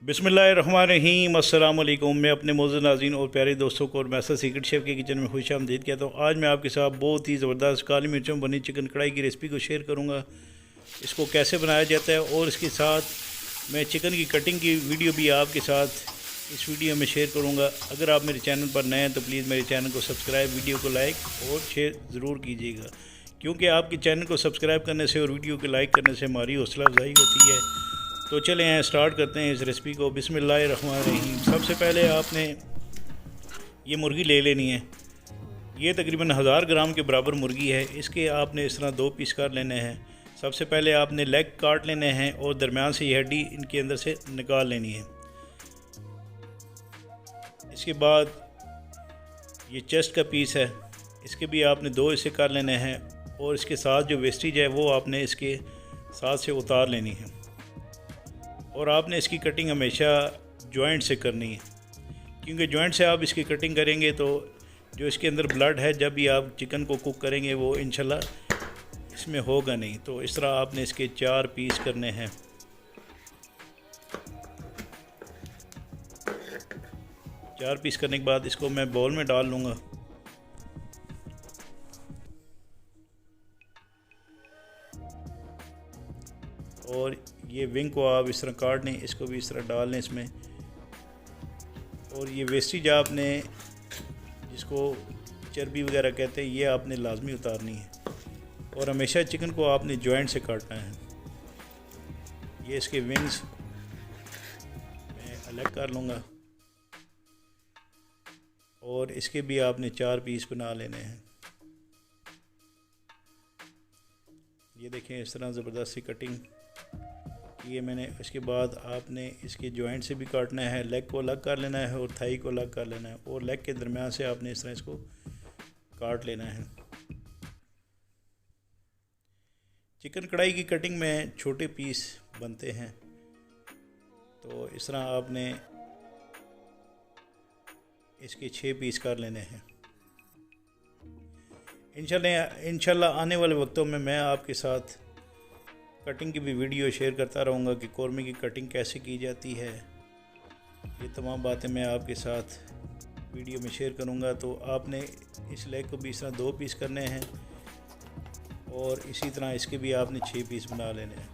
बिस्मिल्लाहिर्रहमानिर्रहीम। अस्सलाम वालेकुम। मैं अपने मौजूद नाज़रीन और प्यारे दोस्तों को और मैसर सीक्रेट शेफ़ के किचन में खुश आमदीद कहता हूँ। आज मैं आपके साथ बहुत ही ज़बरदस्त काली मिर्चों बनी चिकन कढ़ाई की रेसिपी को शेयर करूँगा। इसको कैसे बनाया जाता है और इसके साथ मैं चिकन की कटिंग की वीडियो भी आपके साथ इस वीडियो में शेयर करूँगा। अगर आप मेरे चैनल पर नए हैं तो प्लीज़ मेरे चैनल को सब्सक्राइब, वीडियो को लाइक और शेयर ज़रूर कीजिएगा, क्योंकि आपके चैनल को सब्सक्राइब करने से और वीडियो को लाइक करने से हमारी हौसला अफजाई होती है। तो चलें हैं स्टार्ट करते हैं इस रेसिपी को। बिस्मिल्लाहिर्रहमानिर्रहीम। सबसे पहले आपने ये मुर्गी ले लेनी है। ये तकरीबन 1000 ग्राम के बराबर मुर्गी है। इसके आपने इस तरह 2 पीस कर लेने हैं। सबसे पहले आपने लेग काट लेने हैं और दरमियान से ये हड्डी इनके अंदर से निकाल लेनी है। इसके बाद ये चेस्ट का पीस है, इसके भी आपने 2 हिस्से कर लेने हैं और इसके साथ जो वेस्टेज है वो आपने इसके साथ से उतार लेनी है। और आपने इसकी कटिंग हमेशा जॉइंट से करनी है, क्योंकि जॉइंट से आप इसकी कटिंग करेंगे तो जो इसके अंदर ब्लड है जब भी आप चिकन को कुक करेंगे वो इंशाल्लाह इसमें होगा नहीं। तो इस तरह आपने इसके 4 पीस करने हैं। चार पीस करने के बाद इसको मैं बाउल में डाल लूँगा। और ये विंग को आप इस तरह काट लें, इसको भी इस तरह डाल लें इसमें। और ये वेस्टेज आपने जिसको चर्बी वगैरह कहते हैं ये आपने लाजमी उतारनी है। और हमेशा चिकन को आपने जॉइंट से काटना है। ये इसके विंग्स मैं अलग कर लूँगा और इसके भी आपने 4 पीस बना लेने हैं। ये देखें इस तरह ज़बरदस्त सी कटिंग ये मैंने। इसके बाद आपने इसके जॉइंट से भी काटना है, लेग को अलग कर लेना है और थाई को अलग कर लेना है और लेग के दरमियान से आपने इस तरह इसको काट लेना है। चिकन कढ़ाई की कटिंग में छोटे पीस बनते हैं, तो इस तरह आपने इसके 6 पीस कर लेने हैं। इंशाल्लाह आने वाले वक्तों में मैं आपके साथ कटिंग की भी वीडियो शेयर करता रहूँगा कि कौरमे की कटिंग कैसे की जाती है। ये तमाम बातें मैं आपके साथ वीडियो में शेयर करूँगा। तो आपने इस लेग को भी इस तरह 2 पीस करने हैं और इसी तरह इसके भी आपने 6 पीस बना लेने हैं।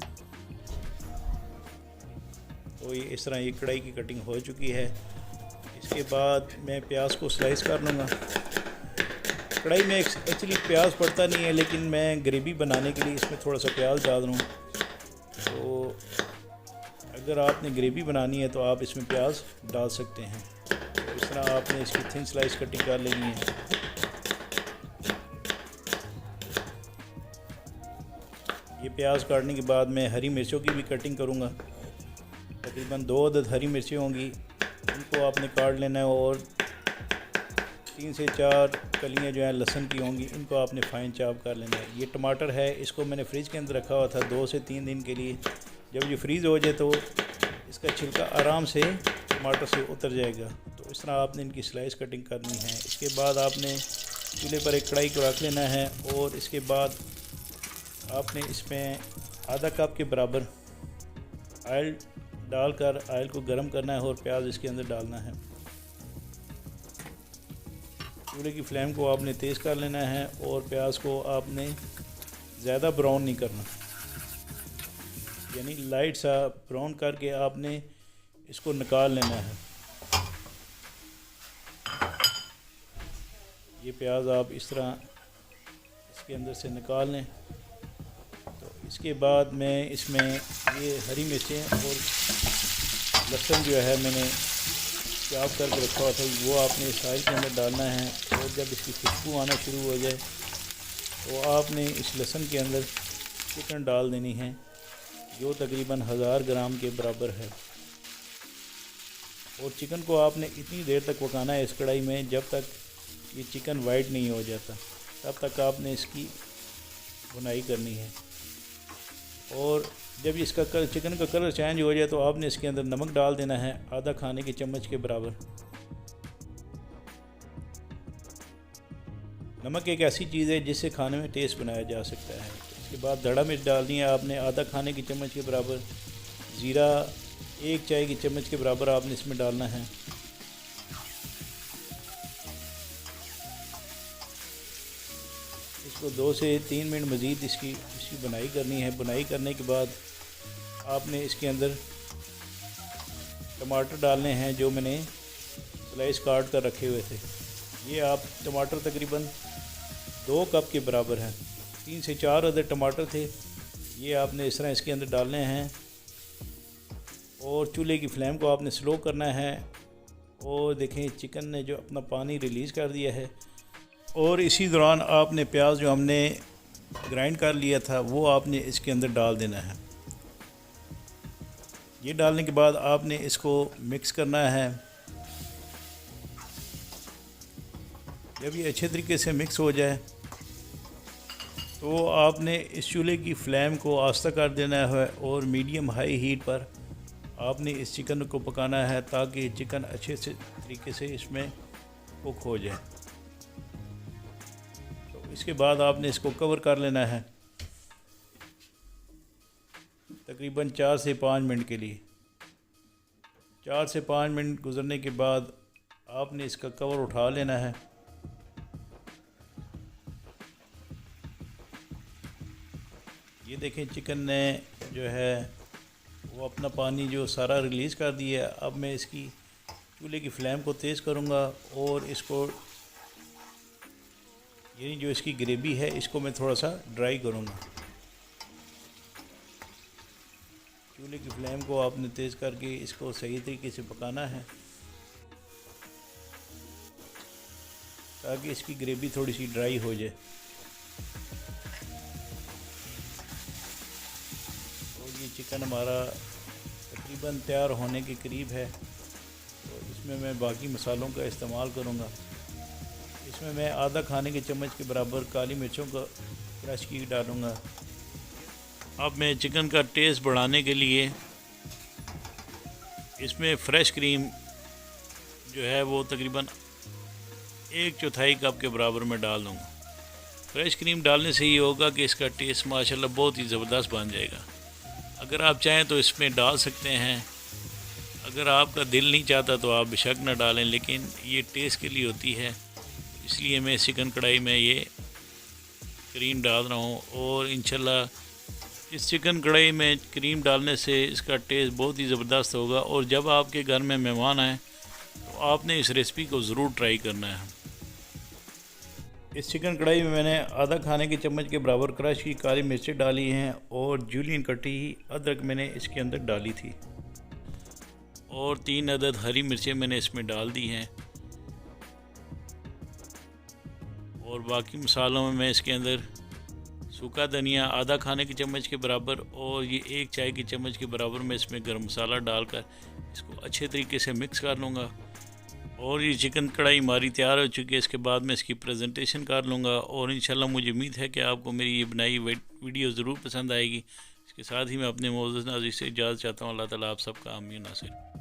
तो ये इस तरह ये कढ़ाई की कटिंग हो चुकी है। इसके बाद मैं प्याज को स्लाइस कर लूँगा। कढ़ाई में एक्चुअली प्याज पड़ता नहीं है, लेकिन मैं ग्रेवी बनाने के लिए इसमें थोड़ा सा प्याज डाल दूँ। तो अगर आपने ग्रेवी बनानी है तो आप इसमें प्याज डाल सकते हैं। तो इस तरह आपने इसकी थिन स्लाइस कटिंग कर लेनी है। ये प्याज काटने के बाद मैं हरी मिर्चों की भी कटिंग करूँगा। तकरीबन 2 अदद हरी मिर्चें होंगी, इनको आपने काट लेना है। और 3 से 4 कलियाँ जो हैं लहसुन की होंगी, इनको आपने फाइन चॉप कर लेना है। ये टमाटर है, इसको मैंने फ्रिज के अंदर रखा हुआ था 2 से 3 दिन के लिए। जब ये फ्रीज़ हो जाए तो इसका छिलका आराम से टमाटर से उतर जाएगा। तो इस तरह आपने इनकी स्लाइस कटिंग करनी है। इसके बाद आपने चूल्हे पर एक कढ़ाई को रख लेना है और इसके बाद आपने इसमें आधा कप के बराबर ऑयल डालकर ऑयल को गर्म करना है और प्याज इसके अंदर डालना है। चूल्हे की फ्लेम को आपने तेज़ कर लेना है और प्याज को आपने ज़्यादा ब्राउन नहीं करना, यानी लाइट सा ब्राउन करके आपने इसको निकाल लेना है। ये प्याज आप इस तरह इसके अंदर से निकाल लें। तो इसके बाद मैं इसमें ये हरी मिर्चें और लहसुन जो है मैंने चॉप करके रखा हुआ था वो आपने इस ऑयल के अंदर डालना है। और जब इसकी खुशबू आना शुरू हो जाए तो आपने इस लहसुन के अंदर चिकन डाल देनी है, जो तकरीबन 1000 ग्राम के बराबर है। और चिकन को आपने इतनी देर तक पकाना है इस कढ़ाई में जब तक ये चिकन वाइट नहीं हो जाता, तब तक आपने इसकी भुनाई करनी है। और जब इसका चिकन का कलर चेंज हो जाए तो आपने इसके अंदर नमक डाल देना है, आधा खाने के चम्मच के बराबर। नमक एक ऐसी चीज़ है जिससे खाने में टेस्ट बनाया जा सकता है। इसके बाद धड़ा मिर्च डालनी है आपने, आधा खाने की चम्मच के बराबर। ज़ीरा 1 चाय की चम्मच के बराबर आपने इसमें डालना है। इसको 2 से 3 मिनट मज़ीद इसकी बुनाई करनी है। बुनाई करने के बाद आपने इसके अंदर टमाटर डालने हैं जो मैंने स्लाइस काट कर रखे हुए थे। ये आप टमाटर तकरीबन 2 कप के बराबर हैं। 3 से 4 अदर टमाटर थे। ये आपने इस तरह इसके अंदर डालने हैं और चूल्हे की फ्लेम को आपने स्लो करना है। और देखें चिकन ने जो अपना पानी रिलीज़ कर दिया है। और इसी दौरान आपने प्याज जो हमने ग्राइंड कर लिया था वो आपने इसके अंदर डाल देना है। ये डालने के बाद आपने इसको मिक्स करना है। जब ये अच्छे तरीके से मिक्स हो जाए तो आपने इस चूल्हे की फ्लेम को आस्ता कर देना है और मीडियम हाई हीट पर आपने इस चिकन को पकाना है ताकि चिकन अच्छे से तरीके से इसमें कुक हो जाए। तो इसके बाद आपने इसको कवर कर लेना है तकरीबन 4 से 5 मिनट के लिए। 4 से 5 मिनट गुजरने के बाद आपने इसका कवर उठा लेना है। ये देखें चिकन ने जो है वो अपना पानी जो सारा रिलीज़ कर दिया। अब मैं इसकी चूल्हे की फ्लेम को तेज़ करूँगा और इसको यानी जो इसकी ग्रेवी है इसको मैं थोड़ा सा ड्राई करूँगा। चूल्हे की फ्लेम को आपने तेज़ करके इसको सही तरीके से पकाना है ताकि इसकी ग्रेवी थोड़ी सी ड्राई हो जाए। ये चिकन हमारा तकरीबन तैयार होने के करीब है। तो इसमें मैं बाकी मसालों का इस्तेमाल करूँगा। इसमें मैं आधा खाने के चम्मच के बराबर काली मिर्चों का क्रश की डालूँगा। अब मैं चिकन का टेस्ट बढ़ाने के लिए इसमें फ़्रेश क्रीम जो है वो तकरीबन 1/4 कप के बराबर में डाल दूँगा। फ़्रेश क्रीम डालने से ये होगा कि इसका टेस्ट माशाल्लाह बहुत ही ज़बरदस्त बन जाएगा। अगर आप चाहें तो इसमें डाल सकते हैं, अगर आपका दिल नहीं चाहता तो आप बेशक ना डालें, लेकिन ये टेस्ट के लिए होती है इसलिए मैं चिकन कढ़ाई में ये क्रीम डाल रहा हूँ। और इंशाल्लाह इस चिकन कढ़ाई में क्रीम डालने से इसका टेस्ट बहुत ही ज़बरदस्त होगा। और जब आपके घर में मेहमान आएँ तो आपने इस रेसिपी को ज़रूर ट्राई करना है। इस चिकन कढ़ाई में मैंने आधा खाने के चम्मच के बराबर क्रश की काली मिर्चें डाली हैं और जूलियन कटी अदरक मैंने इसके अंदर डाली थी और 3 अदद हरी मिर्चें मैंने इसमें डाल दी हैं। और बाकी मसालों में मैं इसके अंदर सूखा धनिया आधा खाने के चम्मच के बराबर और ये 1 चाय की चम्मच के बराबर मैं इसमें गरम मसाला डालकर इसको अच्छे तरीके से मिक्स कर लूँगा। और ये चिकन कढ़ाई हमारी तैयार हो चुकी है। इसके बाद मैं इसकी प्रेजेंटेशन कर लूँगा और इंशाल्लाह मुझे उम्मीद है कि आपको मेरी ये बनाई वीडियो ज़रूर पसंद आएगी। इसके साथ ही मैं अपने मौजूद नाज़रीन से इजाज़त चाहता हूँ। अल्लाह ताला आप सबका आमीन नासिर।